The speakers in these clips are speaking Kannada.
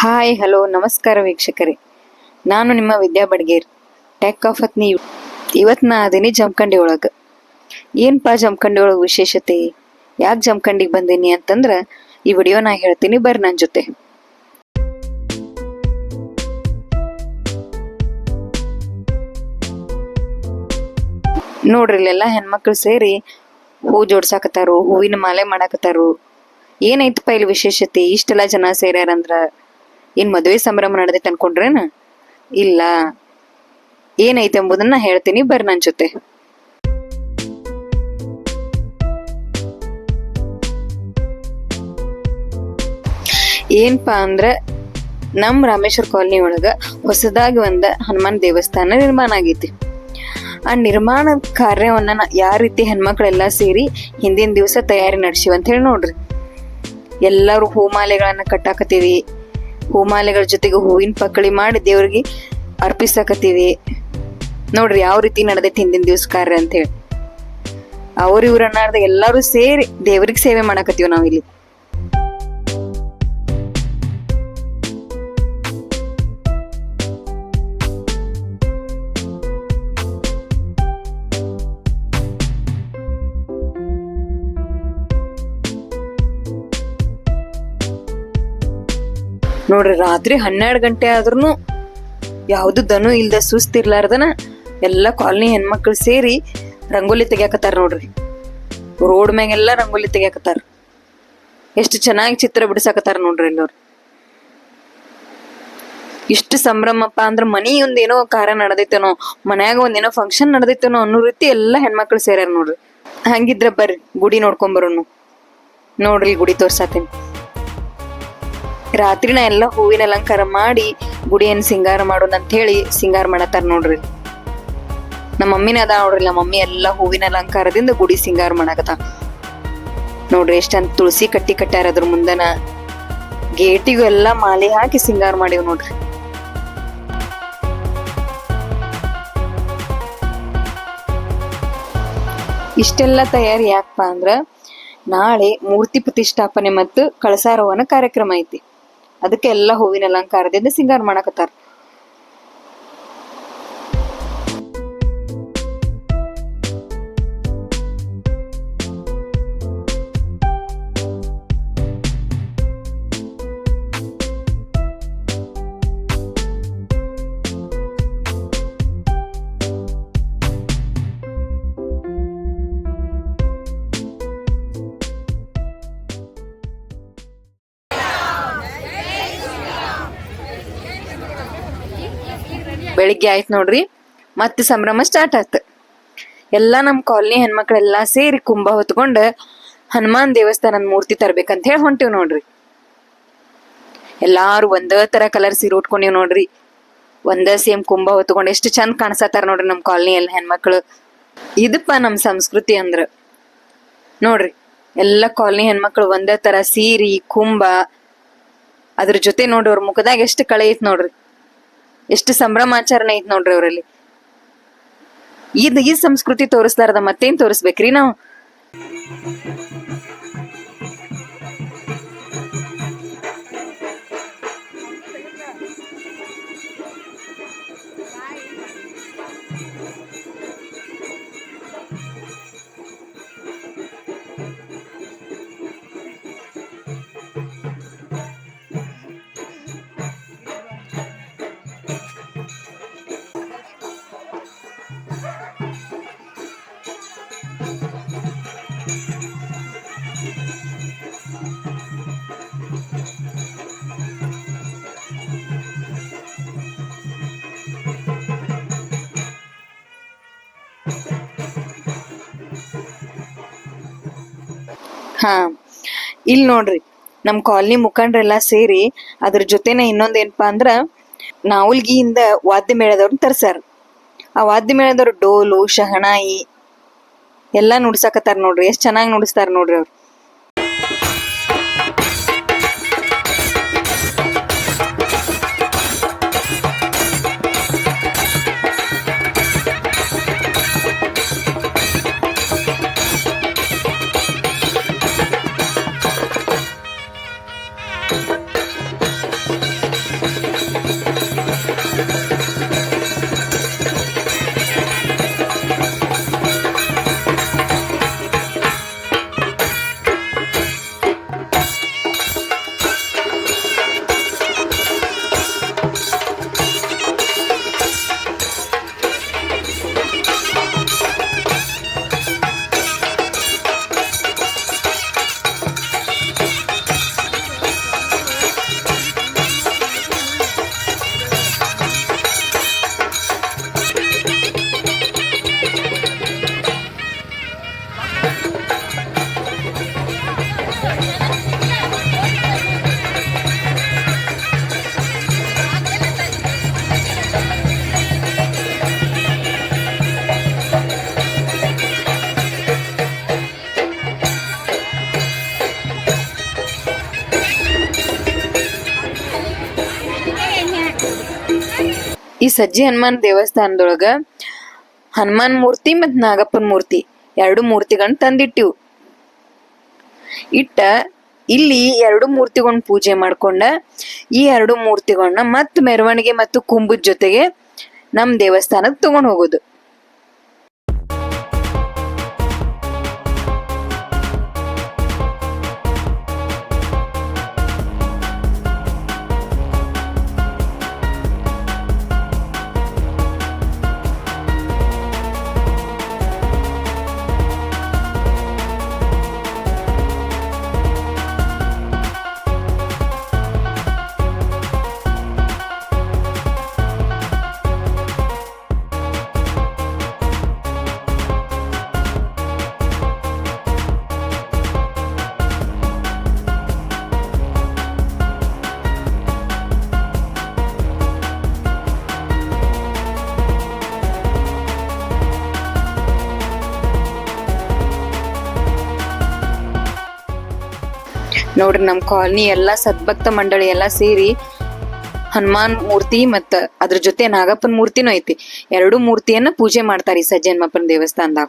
ಹಾಯ್ ಹಲೋ ನಮಸ್ಕಾರ ವೀಕ್ಷಕರೇ, ನಾನು ನಿಮ್ಮ ವಿದ್ಯಾ ಬಡ್ಗೇರ್ ಟೆಕ್ ಆಫ್ ಅತ್ನಿ. ಇವತ್ತು ನಾ ಅದೀನಿ ಜಮಖಂಡಿ ಒಳಗೆ. ಏನಪ್ಪಾ ಜಮಖಂಡಿ ಒಳಗೆ ವಿಶೇಷತೆ, ಯಾಕೆ ಜಮಖಂಡಿಗೆ ಬಂದೀನಿ ಅಂತಂದ್ರೆ ಈ ವಿಡಿಯೋ ನಾ ಹೇಳ್ತೀನಿ, ಬರ್ರಿ ನನ್ನ ಜೊತೆ. ನೋಡ್ರಿ ಇಲ್ಲೆಲ್ಲ ಹೆಣ್ಮಕ್ಳು ಸೇರಿ ಹೂ ಜೋಡ್ಸಾಕತ್ತಾರು, ಹೂವಿನ ಮಾಲೆ ಮಾಡಾಕತ್ತಾರು. ಏನೈತಪ್ಪ ಇಲ್ಲಿ ವಿಶೇಷತೆ, ಇಷ್ಟೆಲ್ಲ ಜನ ಸೇರ್ಯಾರಂದ್ರ ಏನ್ ಮದುವೆ ಸಂಭ್ರಮ ನಡೆದೈತೆ ಅನ್ಕೊಂಡ್ರೇನ? ಇಲ್ಲ, ಏನೈತೆ ಎಂಬುದನ್ನ ಹೇಳ್ತೀನಿ, ಬರ್ರಿ ನನ್ನ ಜೊತೆ. ಏನಪ್ಪಾ ಅಂದ್ರ ನಮ್ ರಾಮೇಶ್ವರ ಕಾಲನಿ ಒಳಗ ಹೊಸದಾಗಿ ಒಂದ ಹನುಮಾನ್ ದೇವಸ್ಥಾನ ನಿರ್ಮಾಣ ಆಗೈತಿ. ಆ ನಿರ್ಮಾಣ ಕಾರ್ಯವನ್ನ ಯಾವ ರೀತಿ ಹೆಣ್ಮಕ್ಳೆಲ್ಲಾ ಸೇರಿ ಹಿಂದಿನ ದಿವಸ ತಯಾರಿ ನಡೆಸಿವಿ ಅಂತ ಹೇಳಿ ನೋಡ್ರಿ. ಎಲ್ಲಾರು ಹೂಮಾಲೆಗಳನ್ನ ಕಟ್ಟಾಕತ್ತೀವಿ, ಹೂಮಾಲೆಗಳ ಜೊತೆಗೆ ಹೂವಿನ ಪಕ್ಕಳಿ ಮಾಡಿ ದೇವ್ರಿಗೆ ಅರ್ಪಿಸಾಕತ್ತೀವಿ. ನೋಡ್ರಿ ಯಾವ ರೀತಿ ನಡೆದೈತಿ ಹಿಂದಿನ ದಿವ್ಸ ಕಾರ್ಯ ಅಂತ ಹೇಳಿ. ಇವ್ರ ಅನ್ನಾರ್ದ ಎಲ್ಲಾರು ಸೇರಿ ದೇವ್ರಿಗೆ ಸೇವೆ ಮಾಡಾಕತ್ತೀವಿ ನಾವಿಲ್ಲಿ. ನೋಡ್ರಿ ರಾತ್ರಿ 12 ಗಂಟೆ ಆದ್ರೂ ಯಾವ್ದು ದನು ಇಲ್ದ ಸುಸ್ತಿರ್ಲಾರ್ದನ ಎಲ್ಲಾ ಕಾಲನಿ ಹೆಣ್ಮಕ್ಳು ಸೇರಿ ರಂಗೋಲಿ ತೆಗ್ಯಾಕತ್ತಾರ. ನೋಡ್ರಿ ರೋಡ್ ಮ್ಯಾಗೆಲ್ಲಾ ರಂಗೋಲಿ ತೆಗ್ಯಾಕತ್ತಾರ. ಎಷ್ಟು ಚೆನ್ನಾಗಿ ಚಿತ್ರ ಬಿಡ್ಸಾಕತ್ತಾರ ನೋಡ್ರಿ ಎಲ್ಲರು. ಇಷ್ಟು ಸಂಭ್ರಮಪ್ಪ ಅಂದ್ರ ಮನಿ ಒಂದೇನೋ ಕಾರ್ಯ ನಡೆದೈತೇನೋ, ಮನ್ಯಾಗ ಒಂದೇನೋ ಫಂಕ್ಷನ್ ನಡೆದೈತೇನೋ ಅನ್ನೋ ರೀತಿ ಎಲ್ಲಾ ಹೆಣ್ಮಕ್ಳು ಸೇರ್ಯಾರ ನೋಡ್ರಿ. ಹಂಗಿದ್ರ ಬರ್ರಿ ಗುಡಿ ನೋಡ್ಕೊಂಬರೋನು. ನೋಡ್ರಿ ಗುಡಿ ತೋರ್ಸಾತೀನಿ. ರಾತ್ರಿ ನಾ ಎಲ್ಲ ಹೂವಿನ ಅಲಂಕಾರ ಮಾಡಿ ಗುಡಿಯನ್ನು ಸಿಂಗಾರ ಮಾಡೋಣ ಅಂತ ಹೇಳಿ ಸಿಂಗಾರ ಮಾಡತ್ತಾರ ನೋಡ್ರಿ. ನಮ್ಮ ಮಮ್ಮಿನ ಅದ ನೋಡ್ರಿ, ನಮ್ಮ ಮಮ್ಮಿ ಎಲ್ಲಾ ಹೂವಿನ ಅಲಂಕಾರದಿಂದ ಗುಡಿ ಸಿಂಗಾರ ಮಾಡಾಕತ್ತ ನೋಡ್ರಿ. ಎಷ್ಟಂತ ತುಳಸಿ ಕಟ್ಟ್ಯಾರ ಅದ್ರ ಮುಂದನ. ಗೇಟಿಗೂ ಎಲ್ಲಾ ಮಾಲೆ ಹಾಕಿ ಸಿಂಗಾರ ಮಾಡಿವ್ ನೋಡ್ರಿ. ಇಷ್ಟೆಲ್ಲಾ ತಯಾರಿ ಯಾಕಪ್ಪ ಅಂದ್ರ ನಾಳೆ ಮೂರ್ತಿ ಪ್ರತಿಷ್ಠಾಪನೆ ಮತ್ತು ಕಳಸಾರೋಹಣ ಕಾರ್ಯಕ್ರಮ ಐತಿ. ಅದಕ್ಕೆ ಎಲ್ಲಾ ಹೂವಿನ ಅಲಂಕಾರದಿಂದ ಸಿಂಗಾರ ಮಾಡಾಕತ್ತಾರ. ಬೆಳಿಗ್ಗೆ ಆಯ್ತು ನೋಡ್ರಿ, ಮತ್ತೆ ಸಂಭ್ರಮ ಸ್ಟಾರ್ಟ್ ಆಯ್ತ. ಎಲ್ಲಾ ನಮ್ ಕಾಲನಿ ಹೆಣ್ಮಕ್ಳೆಲ್ಲಾ ಸೇರಿ ಕುಂಭ ಹೊತ್ಕೊಂಡ ಹನುಮಾನ್ ದೇವಸ್ಥಾನದ ಮೂರ್ತಿ ತರ್ಬೇಕಂತ ಹೇಳಿ ಹೊಂಟಿವ್ ನೋಡ್ರಿ. ಎಲ್ಲಾರು ಒಂದೇ ತರ ಕಲರ್ ಸೀರೆ ಉಟ್ಕೊಂಡಿವ್ ನೋಡ್ರಿ. ಒಂದೇ ಸೇಮ್ ಕುಂಭ ಹೊತ್ಕೊಂಡ್ ಎಷ್ಟು ಚಂದ ಕಾಣಿಸತಾರ ನೋಡ್ರಿ ನಮ್ ಕಾಲನಿ ಎಲ್ಲ ಹೆಣ್ಮಕ್ಳು. ಇದಪ್ಪ ನಮ್ ಸಂಸ್ಕೃತಿ ಅಂದ್ರ. ನೋಡ್ರಿ ಎಲ್ಲಾ ಕಾಲನಿ ಹೆಣ್ಮಕ್ಳು ಒಂದೇ ತರ ಸೀರಿ ಕುಂಭ, ಅದ್ರ ಜೊತೆ ನೋಡ್ರಿ ಅವ್ರ ಮುಖದಾಗ ಎಷ್ಟು ಕಳೆ ಐತ್ ನೋಡ್ರಿ, ಎಷ್ಟು ಸಂಭ್ರಮಾಚರಣೆ ಐತ್ ನೋಡ್ರಿ ಅವ್ರಲ್ಲಿ. ಈ ಸಂಸ್ಕೃತಿ ತೋರಿಸ್ಲಾರ್ದ ಮತ್ತೇನ್ ತೋರಿಸ್ಬೇಕ್ರಿ ನಾವು? ಹಾ, ಇಲ್ಲಿ ನೋಡ್ರಿ ನಮ್ ಕಾಲನಿ ಮುಖಂಡ್ರೆಲ್ಲಾ ಸೇರಿ ಅದ್ರ ಜೊತೆನೆ ಇನ್ನೊಂದೇನಪ್ಪಾ ಅಂದ್ರ ನಾವುಲ್ಗಿಯಿಂದ ವಾದ್ಯ ಮೇಳದವ್ರನ್ನ ತರ್ಸಾರ. ಆ ವಾದ್ಯ ಮೇಳದವ್ರು ಡೋಲು ಶಹನಾಯಿ ಎಲ್ಲಾ ನುಡ್ಸಾಕತ್ತಾರ ನೋಡ್ರಿ. ಎಷ್ಟ್ ಚೆನ್ನಾಗಿ ನುಡಿಸ್ತಾರ ನೋಡ್ರಿ ಅವ್ರು. ಸಜ್ಜಿ ಹನುಮಾನ್ ದೇವಸ್ಥಾನದೊಳಗ ಹನುಮಾನ್ ಮೂರ್ತಿ ಮತ್ತು ನಾಗಪ್ಪನ ಮೂರ್ತಿ 2 ಮೂರ್ತಿಗಳನ್ನ ತಂದಿಟ್ಟಿವು. ಇಲ್ಲಿ 2 ಮೂರ್ತಿಗಳನ್ನ ಪೂಜೆ ಮಾಡ್ಕೊಂಡ ಈ 2 ಮೂರ್ತಿಗಳನ್ನ ಮತ್ತು ಮೆರವಣಿಗೆ ಮತ್ತು ಕುಂಭದ ಜೊತೆಗೆ ನಮ್ಮ ದೇವಸ್ಥಾನಕ್ಕೆ ತಗೊಂಡು ಹೋಗೋದು. ನೋಡ್ರಿ, ನಮ್ಮ ಕಾಲನಿ ಎಲ್ಲ ಸದ್ಭಕ್ತ ಮಂಡಳಿ ಎಲ್ಲ ಸೇರಿ ಹನುಮಾನ್ ಮೂರ್ತಿ ಮತ್ತ ಅದ್ರ ಜೊತೆ ನಾಗಪ್ಪನ ಮೂರ್ತಿನೂ ಐತಿ. 2 ಮೂರ್ತಿಯನ್ನ ಪೂಜೆ ಮಾಡ್ತಾರ ಈ ಸಜ್ಜಿ ಹನುಮಪ್ಪನ ದೇವಸ್ಥಾನದಾಗ.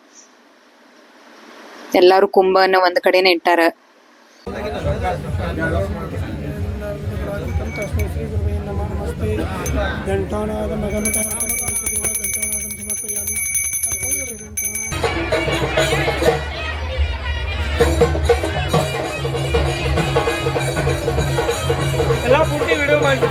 ಎಲ್ಲಾರು ಕುಂಭನ ಒಂದ್ ಕಡೆನೆ ಇಟ್ಟಾರ. ಎಲ್ಲ ಪೂರ್ತಿ ವಿಡಿಯೋ ಮಾಡಿ.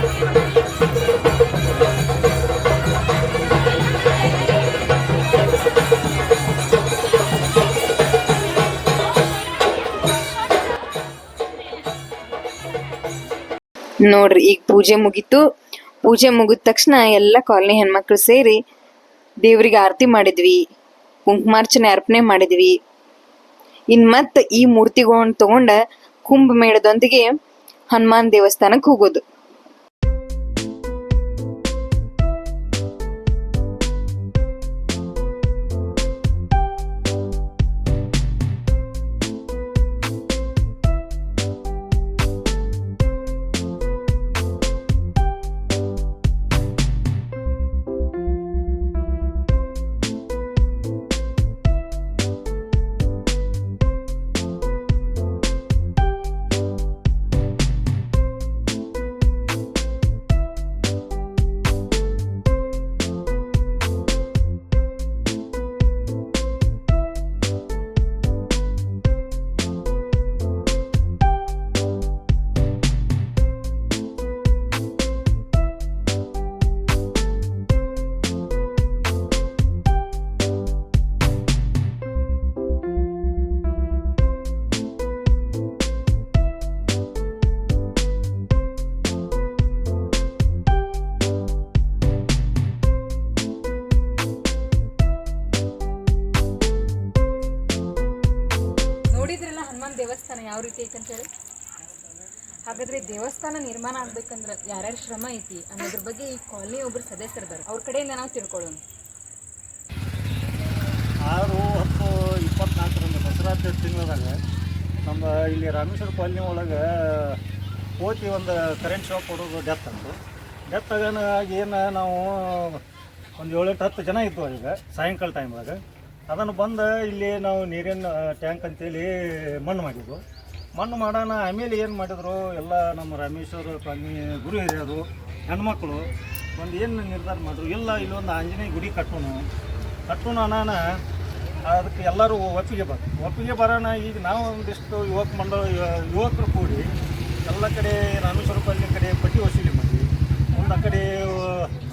ನೋಡ್ರಿ, ಈಗ ಪೂಜೆ ಮುಗೀತು. ಪೂಜೆ ಮುಗಿದ ತಕ್ಷಣ ಎಲ್ಲ ಕಾಲನಿ ಹೆಣ್ಮಕ್ಳು ಸೇರಿ ದೇವ್ರಿಗೆ ಆರತಿ ಮಾಡಿದ್ವಿ, ಕುಂಕುಮಾರ್ಚನೆ ಅರ್ಪಣೆ ಮಾಡಿದ್ವಿ. ಮತ್ತ ಈ ಮೂರ್ತಿಗಳನ್ನ ತಗೊಂಡ ಕುಂಭ ಮೇಳದೊಂದಿಗೆ ಹನುಮಾನ್ ದೇವಸ್ಥಾನಕ್ಕೆ ಹೋಗೋದು. ನೋಡಿದ್ರಲ್ಲ ಹನುಮಾನ್ ದೇವಸ್ಥಾನ ಯಾವ ರೀತಿ ಐತೆ ಅಂತ ಹೇಳಿ. ಹಾಗಾದ್ರೆ ದೇವಸ್ಥಾನ ನಿರ್ಮಾಣ ಆಗ್ಬೇಕಂದ್ರೆ ಯಾರ್ಯಾರ ಶ್ರಮ ಐತಿ ಅನ್ನೋದ್ರ ಬಗ್ಗೆ ಈ ಕಾಲನಿ ಒಬ್ರು ಸದಸ್ಯರಿದ್ದಾರೆ, ಅವ್ರ ಕಡೆಯಿಂದ ನಾವು ತಿಳ್ಕೊಳ್ಳೋಣ. 6/10/24 ದಸರಾ ತಿಂಗಳದಾಗ ನಮ್ಮ ಇಲ್ಲಿ ರಾಮೇಶ್ವರ ಕಾಲನಿ ಒಳಗೆ ಹೋಗಿ ಒಂದು ಕರೆಂಟ್ ಶಾಕ್ ಹೊಡೋದು ಡೆತ್ ಅಂತು. ಡೆತ್ ಆಗಿ ಏನು ನಾವು ಒಂದು 7-10 ಜನ ಇದ್ವು ಈಗ ಸಾಯಂಕಾಲ ಟೈಮ್ದಾಗ. ಅದನ್ನು ಬಂದು ಇಲ್ಲಿ ನಾವು ನೀರಿನ ಟ್ಯಾಂಕ್ ಅಂತೇಳಿ ಮಣ್ಣು ಮಾಡಿದ್ವು. ಮಣ್ಣು ಮಾಡೋಣ ಆಮೇಲೆ ಏನು ಮಾಡಿದ್ರು ಎಲ್ಲ ನಮ್ಮ ರಾಮೇಶ್ವರ ಕಾಲನಿ ಗುರು ಹಿರಿಯರು ಹೆಣ್ಮಕ್ಳು ಒಂದು ಏನು ನಿರ್ಧಾರ ಮಾಡಿದ್ರು, ಇಲ್ಲ ಇಲ್ಲೊಂದು ಆಂಜನೇಯ ಗುಡಿ ಕಟ್ಟೋಣ ಅನಾನ ಅದಕ್ಕೆ ಎಲ್ಲರೂ ಒಪ್ಪಿಗೆ ಬರೋಣ. ಈಗ ನಾವು ಒಂದಿಷ್ಟು ಯುವಕರು ಕೂಡಿ ಎಲ್ಲ ಕಡೆ ರಾಮೇಶ್ವರ ಕಾಲನಿ ಕಡೆ ಪಟ್ಟಿ ವಸೂಲಿ ಮಾಡಿ ಒಂದು ಆ ಕಡೆ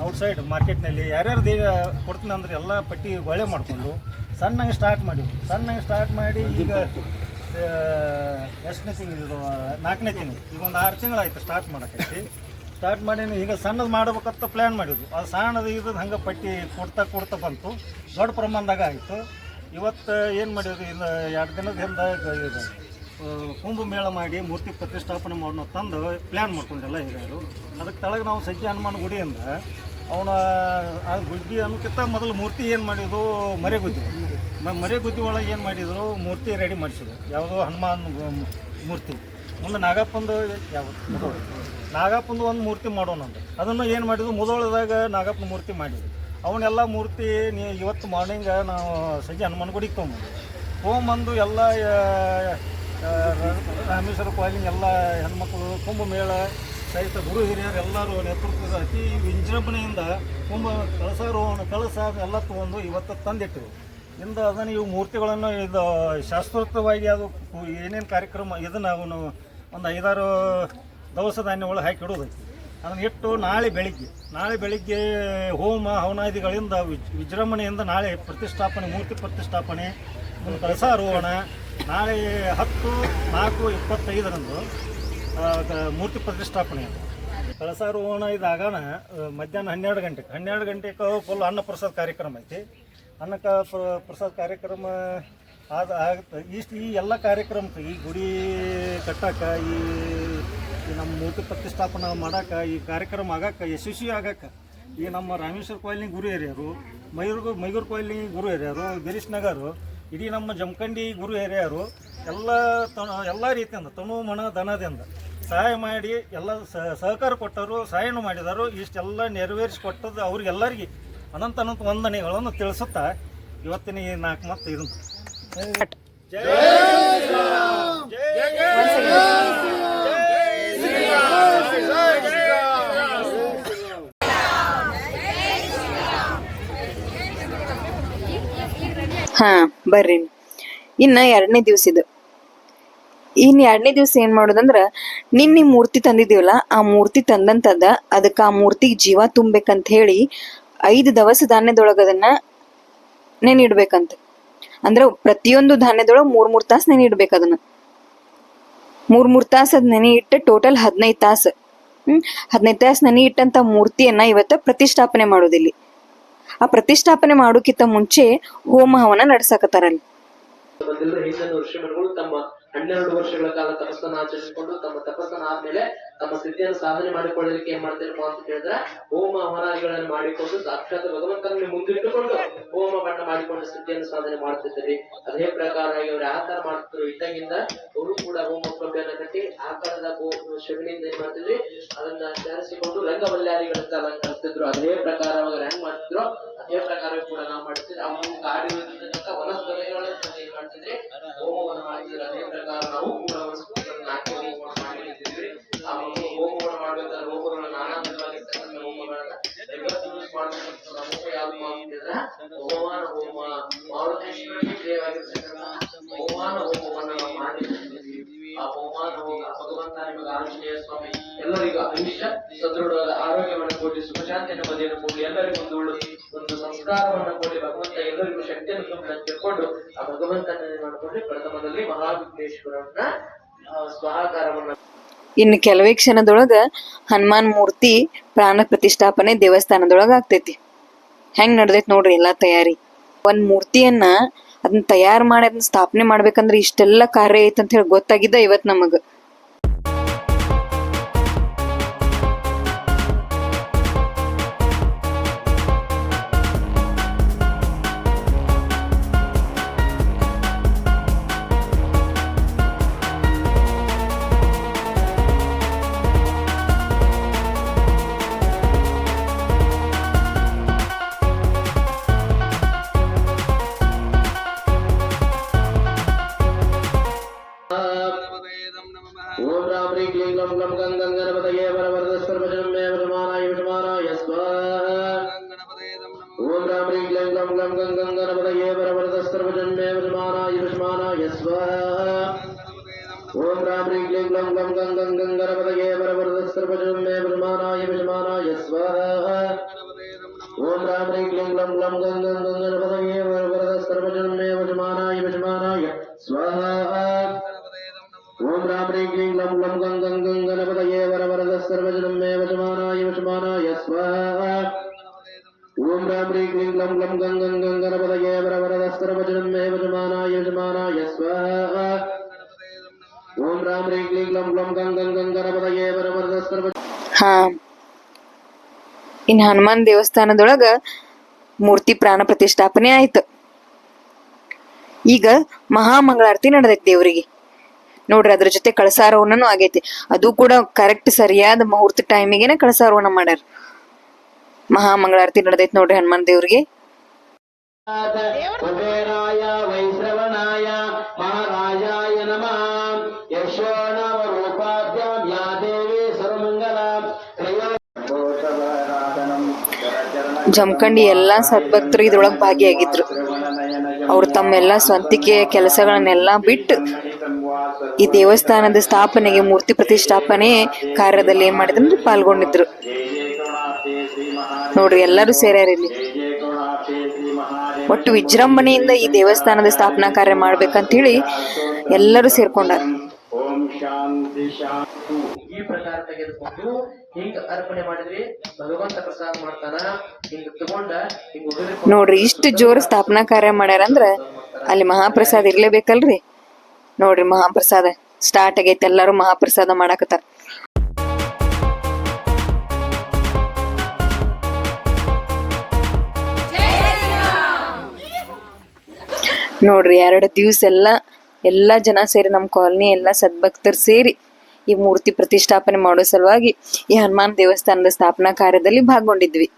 ಔಟ್ಸೈಡ್ ಮಾರ್ಕೆಟ್ನಲ್ಲಿ ಯಾರ್ಯಾರು ಕೊಡ್ತೀನಿ ಅಂದ್ರೆ ಎಲ್ಲ ಪಟ್ಟಿ ಒಳ್ಳೆ ಮಾಡಿಕೊಂಡು ಸಣ್ಣಗೆ ಸ್ಟಾರ್ಟ್ ಮಾಡಿ ಈಗ ಎಷ್ಟನೇ ತಿಂಗಳು 4ನೇ ತಿಂಗಳು, ಈಗ ಒಂದು 6 ತಿಂಗಳಾಯ್ತು ಸ್ಟಾರ್ಟ್ ಮಾಡೋಕ್ಕೈತಿ. ಸ್ಟಾರ್ಟ್ ಮಾಡಿ ಈಗ ಸಣ್ಣದು ಮಾಡ್ಬೇಕಂತ ಪ್ಲ್ಯಾನ್ ಮಾಡಿದ್ವು. ಅದು ಸಣ್ಣದು ಇರೋದು ಹಂಗೆ ಪಟ್ಟಿ ಕೊಡ್ತಾ ಬಂತು, ದೊಡ್ಡ ಪ್ರಮಾಣದಾಗ ಆಯಿತು. ಇವತ್ತು ಏನು ಮಾಡಿದ್ರು, ಇನ್ನು 2 ದಿನದ ಹಿಂದೆ ಕುಂಭ ಮೇಳ ಮಾಡಿ ಮೂರ್ತಿ ಪ್ರತಿಷ್ಠಾಪನೆ ಮಾಡೋಣ ತಂದು ಪ್ಲ್ಯಾನ್ ಮಾಡ್ಕೊಂಡೆಲ್ಲ ಹಿರಿಯರು. ಅದಕ್ಕೆ ತಳಗೆ ನಾವು ಸಜ್ಜಿ ಹನುಮಾನ ಗುಡಿಯಿಂದ ಅವನ ಆ ಗುಡ್ಡಿ ಅನ್ನೋಕ್ಕಿಂತ ಮೊದಲು ಮೂರ್ತಿ ಏನು ಮಾಡಿದ್ರು ಮರೆಗುದ್ದಿ ಒಳಗೆ ಏನು ಮಾಡಿದರು, ಮೂರ್ತಿ ರೆಡಿ ಮಾಡಿಸಿದ್ರು. ಯಾವುದೋ ಹನುಮಾನ್ ಮೂರ್ತಿ ಮುಂದೆ ನಾಗಪ್ಪಂದು ಯಾವುದು ನಾಗಪ್ಪಂದು ಒಂದು ಮೂರ್ತಿ ಮಾಡೋಣ ಅಂತ ಅದನ್ನು ಏನು ಮಾಡಿದ್ವು ಮುದೋಳದಾಗ ನಾಗಪ್ಪನ ಮೂರ್ತಿ ಮಾಡಿದ್ವಿ. ಅವನ್ನೆಲ್ಲ ಮೂರ್ತಿ ಇವತ್ತು ಮಾರ್ನಿಂಗ್ ನಾವು ಸಂಜೆ ಹನುಮಾನ್ ಗುಡಿಗೆ ತೊಗೊಂಬಂದು ಎಲ್ಲ ರಾಮೇಶ್ವರ ಕಾಲಿನ ಎಲ್ಲ ಹೆಣ್ಮಕ್ಳು ಕುಂಭಮೇಳ ಸಹಿತ ಗುರು ಹಿರಿಯರು ಎಲ್ಲರೂ ನೇತೃತ್ವದ ಅತಿ ವಿಜೃಂಭಣೆಯಿಂದ ಕಳಸ ಎಲ್ಲ ತೊಗೊಂಡು ಇವತ್ತು ತಂದಿಟ್ಟಿರು. ಇಂದ ಅದನ್ನು ಇವು ಮೂರ್ತಿಗಳನ್ನು ಇದು ಶಾಸ್ತ್ರೋಕ್ತವಾಗಿ ಅದು ಏನೇನು ಕಾರ್ಯಕ್ರಮ ಇದನ್ನು ಅವನು ಒಂದು 5-6 ದವಸ ಧಾನ್ಯಗಳು ಹಾಕಿ ಇಡೋದೈತಿ. ಅದನ್ನು ಇಟ್ಟು ನಾಳೆ ಬೆಳಿಗ್ಗೆ ಹೋಮ ಹವನಾದಿಗಳಿಂದ ವಿಜೃಂಭಣೆಯಿಂದ ನಾಳೆ ಪ್ರತಿಷ್ಠಾಪನೆ, ಮೂರ್ತಿ ಪ್ರತಿಷ್ಠಾಪನೆ, ಒಂದು ಕಳಸಾರೋಹಣ ನಾಳೆ 10/4/25 ಮೂರ್ತಿ ಪ್ರತಿಷ್ಠಾಪನೆ ಅದು. ಕಳಸಾರೋಹಣ ಇದಾಗಣ ಮಧ್ಯಾಹ್ನ 12 ಗಂಟೆಗೆ ಫುಲ್ ಅನ್ನ ಪ್ರಸಾದ ಕಾರ್ಯಕ್ರಮ ಐತಿ. ಅನ್ನಕ್ಕೆ ಪ್ರಸಾದ ಕಾರ್ಯಕ್ರಮ ಆಗುತ್ತೆ. ಈ ಎಲ್ಲ ಕಾರ್ಯಕ್ರಮಕ್ಕೆ ಈ ಗುಡಿ ಕಟ್ಟಕ್ಕೆ ಈ ನಮ್ಮ ಮೂರ್ತಿ ಪ್ರತಿಷ್ಠಾಪನೆ ಮಾಡೋಕೆ ಈ ಕಾರ್ಯಕ್ರಮ ಆಗಕ್ಕೆ ಯಶಸ್ವಿ ಆಗಕ್ಕೆ ಈ ನಮ್ಮ ರಾಮೇಶ್ವರ ಕಾಲನಿ ಗುರು ಹಿರಿಯರು, ಮೈಗೂರು ಕಾಲನಿ ಗುರು ಹಿರಿಯರು, ಗಿರೀಶ್ ನಗರು, ಇಡೀ ನಮ್ಮ ಜಮಖಂಡಿ ಗುರು ಹಿರಿಯರು ಎಲ್ಲ ರೀತಿಯಿಂದ ತನು ಮನ ಧನದಿಂದ ಸಹಾಯ ಮಾಡಿ ಎಲ್ಲ ಸಹಕಾರ ಕೊಟ್ಟರು, ಸಹಾಯನೂ ಮಾಡಿದರು. ಇಷ್ಟೆಲ್ಲ ನೆರವೇರಿಸಿಕೊಟ್ಟದ್ದು ಅವ್ರಿಗೆಲ್ಲರಿಗೆ ಅನಂತ ವಂದನೆಗಳನ್ನು ತಿಳಿಸುತ್ತಾ ಇವತ್ತಿನ ಈ 4 ಮತ್ತು ಇದು ಹಾ ಬರ್ರಿ. ಇನ್ನ 2ನೇ ದಿವಸ ಇದು. ಇನ್ನು 2ನೇ ದಿವಸ ಏನ್ ಮಾಡೋದಂದ್ರ ನಿನ್ನೆ ಮೂರ್ತಿ ತಂದಿದ್ದೀವಲ್ಲ, ಆ ಮೂರ್ತಿ ತಂದಂತದ ಅದಕ್ಕೆ ಆ ಮೂರ್ತಿಗೆ ಜೀವ ತುಂಬೇಕಂತ ಹೇಳಿ 5 ದವಸ ಧಾನ್ಯದೊಳಗ ಅದನ್ನ ನೆನಿಡ್ಬೇಕಂತ. ಅಂದ್ರೆ ಪ್ರತಿಯೊಂದು ಧಾನ್ಯದೊಳಗೆ 3 ತಾಸು ನೆನೆ ಇಡ್ಬೇಕು. ಅದನ್ನ 3 ತಾಸು ಅದ್ ನೆನೆ ಇಟ್ಟು ಟೋಟಲ್ 15 ತಾಸು 15 ತಾಸು ನೆನೆ ಇಟ್ಟಂತ ಮೂರ್ತಿಯನ್ನ ಇವತ್ತ ಪ್ರತಿಷ್ಠಾಪನೆ ಮಾಡೋದಿಲ್ಲಿ. ಆ ಪ್ರತಿಷ್ಠಾಪನೆ ಮಾಡೋಕ್ಕಿಂತ ಮುಂಚೆ ಹೋಮ ಹವನ ನಡ್ಸಾಕತ್ತಾರಲ್ಲಿ. ಹಿಂದಿನ ಋಷಿಮುನಿಗಳು ತಮ್ಮ 12 ವರ್ಷಗಳ ಕಾಲ ತಪಸ್ಸನ್ನು ಆಚರಿಸಿಕೊಂಡು ತಮ್ಮ ತಪಸ್ಸನ್ನ ಆದ್ಮೇಲೆ ತಮ್ಮ ಸ್ಥಿತಿಯನ್ನು ಸಾಧನೆ ಮಾಡಿಕೊಳ್ಳಲಿಕ್ಕೆ ಏನ್ ಮಾಡ್ತಿರಪ್ಪ ಅಂತ ಹೇಳಿದ್ರೆ ಹೋಮ ಹವನಾದಿಗಳನ್ನು ಮಾಡಿಕೊಂಡು ಸಾಕ್ಷಾತ್ ಭಗವಂತನಲ್ಲಿ ಮುಂದಿಟ್ಟುಕೊಂಡು ಹೋಮ ಬಣ್ಣ ಮಾಡಿಕೊಂಡು ಸ್ಥಿತಿಯನ್ನು ಸಾಧನೆ ಮಾಡ್ತಿದ್ರಿ. ಅದೇ ಪ್ರಕಾರ ಇವ್ರು ಯಾವ ತರ ಮಾಡ್ತಿದ್ರು ಇದ್ದಂಗಿಂದ ಅವರು ಕೂಡ ಹೋಮ ಕೊಂಬೆಯನ್ನ ಕಟ್ಟಿ ಆಕಾರದ ಶಗಣಿಯಿಂದ ಏನ್ ಮಾಡ್ತಿದ್ರಿ ಅದನ್ನ ಸೇರಿಸಿಕೊಂಡು ರಂಗವಲ್ಯಾದಿಗಳಂತ ಅಲಂಕರಿಸ್ತಿದ್ರು. ಅದೇ ಪ್ರಕಾರ ಅವಾಗ ಹೆಂಗ್ ಮಾಡ್ತಿದ್ರು ಅದೇ ಪ್ರಕಾರ ಕೂಡ ನಾವು ಮಾಡ್ತಿದ್ವಿ. ಅವ್ರು ಗಾಡಿ ವನಸ್ಪತಿಗಳನ್ನು ಏನ್ ಮಾಡ್ತಿದ್ರಿ ಹೋಮವನ್ನು ಮಾಡ್ತಿದ್ರು. ಅದೇ ಪ್ರಕಾರ ನಾವು ಕೂಡ ವನಸ್ಪತಿಗಳನ್ನು ಹಾಕಿ ಹೋಮವನ್ನು ಮಾಡಿರ್ತಿದ್ವಿ. ಆ ಹೋಮವನ್ನು ಮಾಡಬೇಕಾದ್ರೆ ಹೋಮಗಳನ್ನ ನಾನಾ ವಿಧವಾಗಿರ್ತಕ್ಕಂಥ ಹೋಮಗಳನ್ನ ಮಾಡ್ತಕ್ಕಂಥ ಹೋಮ ಯಾವ್ದು ಮಾಡ್ತಿದ್ರೆ ಹೋಮಾನ ಹೋಮ ಮಾರುತೇಶ್ವರಿಗೆ ಪ್ರಿಯವಾಗಿರ್ತಕ್ಕಂಥ ಹೋಮಾನ ಹೋಮವನ್ನ ನಾವು ಮಾಡಿರ್ತೀವಿ. ಆ ಹೋಮಾನ ಹೋಮ ಭಗವಂತ ನಿಮಗೆ ಆಂಜನೇಯ ಸ್ವಾಮಿ ಎಲ್ಲರಿಗೂ ಆಯುಷ್ಯ ಸದೃಢವಾದ ಆರೋಗ್ಯವನ್ನು ಕೊಡಿ, ಸುಖಶಾಂತಿಯನ್ನು ಮದುವೆಯನ್ನು ಕೊಡಿ, ಎಲ್ಲರಿಗೂ ಒಂದು ಸಂಸ್ಕಾರವನ್ನು ಕೊಡಿ, ಭಗವಂತ ಎಲ್ಲರಿಗೂ ಶಕ್ತಿಯನ್ನು ತುಂಬಿ ತಿಳ್ಕೊಂಡು ಆ ಭಗವಂತನ ಮಾಡಿಕೊಂಡು ಪ್ರಥಮದಲ್ಲಿ ಮಹಾವಿಘ್ನೇಶ್ವರನ್ನ ಸ್ವಾಹಾಕಾರವನ್ನ. ಇನ್ನು ಕೆಲವೇ ಕ್ಷಣದೊಳಗ ಹನುಮಾನ್ ಮೂರ್ತಿ ಪ್ರಾಣ ಪ್ರತಿಷ್ಠಾಪನೆ ದೇವಸ್ಥಾನದೊಳಗ ಆಗ್ತೈತಿ. ಹೆಂಗ್ ನಡ್ದೈತಿ ನೋಡ್ರಿ ಎಲ್ಲಾ ತಯಾರಿ. ಒಂದ್ ಮೂರ್ತಿಯನ್ನ ಅದನ್ನ ತಯಾರು ಮಾಡಿ ಅದನ್ನ ಸ್ಥಾಪನೆ ಮಾಡ್ಬೇಕಂದ್ರೆ ಇಷ್ಟೆಲ್ಲ ಕಾರ್ಯ ಐತೆ ಅಂತ ಹೇಳಿ ಗೊತ್ತಾಗಿದ್ದ ಇವತ್ ನಮಗ. ಓಂ ರಾಮ ರೀ ಕ್ಲೀಂ ಗ್ಲಂ ಗ್ಲಂ ಗಂ ಗಂ ಗಣಪತಯೇ ವರವರದ ಸರ್ವಜನಂ ಮೇ ವರಮಾನಾಯ ವಿಷಮಾನಾಯ ಸ್ವಾಹ. ಓಂ ರಾಮ ರೀ ಕ್ಲೀಂ ಗ್ಲಂ ಗ್ಲಂ ಗಂ ಗಂ ಗಣಪತಯೇ ವರವರದ ಸರ್ವಜನಂ ಮೇ ವರಮಾನಾಯ ವಿಷಮಾನಾಯ ಸ್ವಾಹ. ಓಂ ರಾಮ ರೀ ಕ್ಲೀಂ ಗ್ಲಂ ಗ್ಲಂ ಗಂ ಗಂ ಗಂ ಗಣಪತಯೇ ವರವರದ ಸರ್ವಜನಂ ಮೇ ವರಮಾನಾಯ ವಿಷಮಾನಾಯ ಸ್ವಾಹ. ಓಂ ರಾಮ ರೀ ಕ್ಲೀಂ ಗ್ಲಂ ಗ್ಲಂ ಗಂ ಗಂ ಗಂ ಗಣಪತಯೇ ವರವರದ ಸರ್ವಜನಂ ಮೇ ವರಮಾನಾಯ ವಿಷಮಾನಾಯ ಸ್ವಾಹ. ಓಂ ರಾಮ ರೀ ಕ್ಲೀಂ ಗ್ಲಂ ಗ್ಲಂ ಗಂ ಗಂ ಗಂ ಗಣಪತಯೇ ವರವರದ ಸರ್ವಜನಂ ಮೇ ವಶಮಾನಾಯ ವಶಮಾನಾಯ ಸ್ವಾಹ. ಓಂ ರಾಮ ರೀ ಕ್ಲೀಂ ಗ್ಲಂ ಗ್ಲಂ ಗಂ ಗಂ ಗಂ ಗಣಪತಯೇ ವರವರದ ಸರ್ವಜನಂ ಮೇ ವಶಮಾನಾಯ ವಶಮಾನಾಯ ಸ್ವಾಹ. ಓಂ ರಾಮ ರೀ ಕ್ಲೀಂ ಗ್ಲಂ ಗ್ಲಂ ಗಂ ಗಂ ಗಂ ಗಣಪತಯೇ ವರವರದ ಸರ್ವ. ಹಾ, ಇನ್ ಹನುಮಾನ್ ದೇವಸ್ಥಾನದೊಳಗ ಮೂರ್ತಿ ಪ್ರಾಣ ಪ್ರತಿಷ್ಠಾಪನೆ ಆಯ್ತು. ಈಗ ಮಹಾಮಂಗಳಾರತಿ ನಡೆದೈತಿ ದೇವರಿಗೆ. ನೋಡ್ರಿ ಅದ್ರ ಜೊತೆ ಕಳಸಾರೋಹಣನೂ ಆಗೈತಿ. ಅದು ಕೂಡ ಕರೆಕ್ಟ್ ಸರಿಯಾದ ಮುಹೂರ್ತ ಟೈಮಿಗೆನೆ ಕಳಸಾರೋಹಣ ಮಾಡ್ಯಾರ. ಮಹಾಮಂಗಳಾರತಿ ನಡೆದೈತಿ ನೋಡ್ರಿ ಹನುಮಾನ್ ದೇವ್ರಿಗೆ. ಕುಬೇರಾಯ ವೈಶ್ರವಣಾಯ ಮಹಾರಾಜಾಯ ನಮಃ. ಯಶೋಣವ ರೂಪಾಭ್ಯಾಂ ಯಾ ದೇವಿ ಸರ್ವಮಂಗಲ. ಜಮಖಂಡಿ ಎಲ್ಲಾ ಸದ್ಭಕ್ತರು ಇದ್ರೊಳಗ್ ಭಾಗಿಯಾಗಿದ್ರು. ಅವ್ರು ತಮ್ಮೆಲ್ಲ ಸ್ವಂತಿಕೆಯ ಕೆಲಸಗಳನ್ನೆಲ್ಲಾ ಬಿಟ್ಟು ಈ ದೇವಸ್ಥಾನದ ಸ್ಥಾಪನೆಗೆ, ಮೂರ್ತಿ ಪ್ರತಿಷ್ಠಾಪನೆ ಕಾರ್ಯದಲ್ಲಿ ಏನ್ ಮಾಡಿದ್ರು ಪಾಲ್ಗೊಂಡಿದ್ರು ನೋಡ್ರಿ. ಎಲ್ಲರೂ ಸೇರ್ಯಾರ ಇಲ್ಲಿ. ಒಟ್ಟು ವಿಜೃಂಭಣೆಯಿಂದ ಈ ದೇವಸ್ಥಾನದ ಸ್ಥಾಪನಾ ಕಾರ್ಯ ಮಾಡ್ಬೇಕಂತ ಹೇಳಿ ಎಲ್ಲರೂ ಸೇರ್ಕೊಂಡಾರ. ಈ ಪ್ರಕಾರ ತೆಗೆದುಕೊಂಡು ಹಿಂಗ ಅರ್ಪಣೆ ಮಾಡಿದ್ರಿ ಭಗವಂತ ಪ್ರಸಾದ ಮಾಡ್ತಾನ. ಹಿಂಗ ತಗೊಂಡ ಹಿಂಗ ನೋಡ್ರಿ ಇಷ್ಟು ಜೋರು ಸ್ಥಾಪನಾ ಕಾರ್ಯ ಮಾಡ್ಯಾರಂದ್ರ ಅಲ್ಲಿ ಮಹಾಪ್ರಸಾದ ಇರ್ಲೇಬೇಕಲ್ರಿ. ನೋಡ್ರಿ ಮಹಾಪ್ರಸಾದ ಸ್ಟಾರ್ಟ್ ಆಗೈತೆ. ಎಲ್ಲಾರು ಮಹಾಪ್ರಸಾದ ಮಾಡಾಕತ್ತಾರ. ನೋಡ್ರಿ 2 ದಿವಸ ಎಲ್ಲಾ ಜನ ಸೇರಿ, ನಮ್ಮ ಕಾಲನಿ ಎಲ್ಲಾ ಸದ್ಭಕ್ತರು ಸೇರಿ ಈ ಮೂರ್ತಿ ಪ್ರತಿಷ್ಠಾಪನೆ ಮಾಡೋ ಸಲುವಾಗಿ ಈ ಹನುಮಾನ್ ದೇವಸ್ಥಾನದ ಸ್ಥಾಪನಾ ಕಾರ್ಯದಲ್ಲಿ ಭಾಗಗೊಂಡಿದ್ವಿ.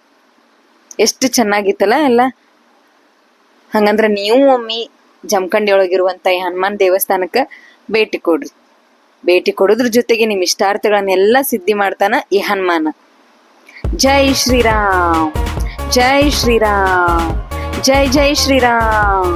ಎಷ್ಟು ಚೆನ್ನಾಗಿತ್ತಲ್ಲ ಎಲ್ಲ. ಹಂಗಂದ್ರ ನೀವು ಒಮ್ಮೆ ಜಮಖಂಡಿ ಒಳಗಿರುವಂತ ಈ ಹನುಮಾನ್ ದೇವಸ್ಥಾನಕ್ಕ ಭೇಟಿ ಕೊಡ್ರಿ. ಭೇಟಿ ಕೊಡೋದ್ರ ಜೊತೆಗೆ ನಿಮ್ ಇಷ್ಟಾರ್ಥಗಳನ್ನೆಲ್ಲ ಸಿದ್ಧಿ ಮಾಡ್ತಾನ ಈ ಹನುಮಾನ. ಜೈ ಶ್ರೀರಾಮ್, ಜೈ ಶ್ರೀರಾಮ್, ಜೈ ಜೈ ಶ್ರೀರಾಮ್.